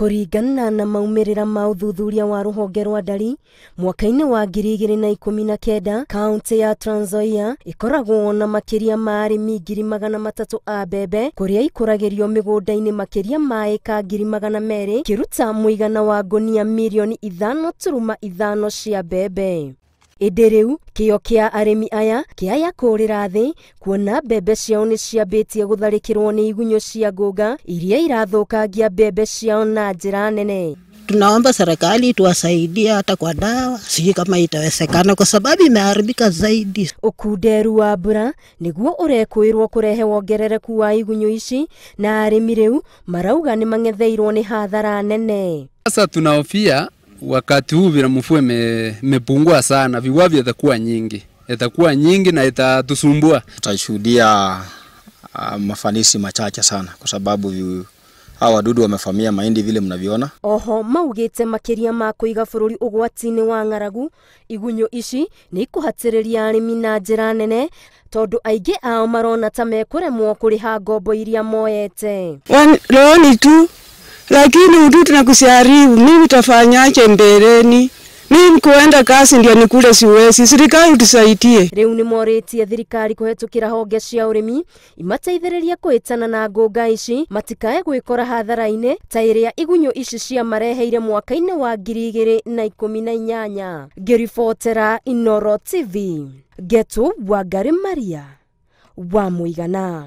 Kũringana na maumĩrĩra ma ũthuthuria wa rũhonge rwa ndari mwaka-inĩ wa 2019, kaunti ya Trans Nzoia ikoragwo na makĩria ma arĩmi 300,000 a mbembe kũrĩa ikũragĩrio mĩgũnda-inĩ makĩria ma ĩka 200,000 kĩruta mũigana wa ngũnia milioni 5.5 cia mbembe. Ĩndĩ rĩu kĩyo kĩa arĩmi aya kĩaya kũrĩra thĩ kuona mbembe ciao nĩ ciambĩtie gũtharĩkĩrwo nĩ igunyũ cia ngũnga iria irathũkangia mbembe ciao na njĩra nene. Tunaomba serikali tuwasaidie hata kwa dawa, sijui kama itawezekana kwa sababu imeharibika zaidi. Ũkunderu wa mbura nĩguo ũrekwĩrwo kũrehe wongerereku wa igunyũ ici, na arĩmi rĩu marauga nĩ mang'etheirwo nĩ hathara nene. Sasa tunahofia wakati huu vile mvua imepungua sana, viwavi yatakuwa nyingi na itatusumbua. Tutashuhudia mafanisi machache sana kwa sababu hawa wadudu wamefamia mahindi vile mnaviona. Oho maugĩte makĩria ma kũiga bũrũri ũgwati-inĩ wa ng'aragu, igunyũ ici nĩ ikũhatĩrĩria arĩmi na njĩra nene tondũ aingĩ ao marona ta mekũremwo kũrĩha ngombo iria moyete. Loni tu lakini ududu na kusharibu, mimi tafanyaje mbeleni? Mimi kuenda kazi ndio nikule siwezi, serikali tusaidie. Rĩu nĩ morĩtie thirikari kũhetũkĩra honge cia ũrĩmi imateithĩrĩria kũhĩtana na ngũnga ici matikae gwĩkora hathara-inĩ ta ĩrĩa igunyũ ici cia mareheire mwaka-inĩ wa 2018. Ngĩribotera Inooro TV, Getu Wangari Maria wa Mũigana.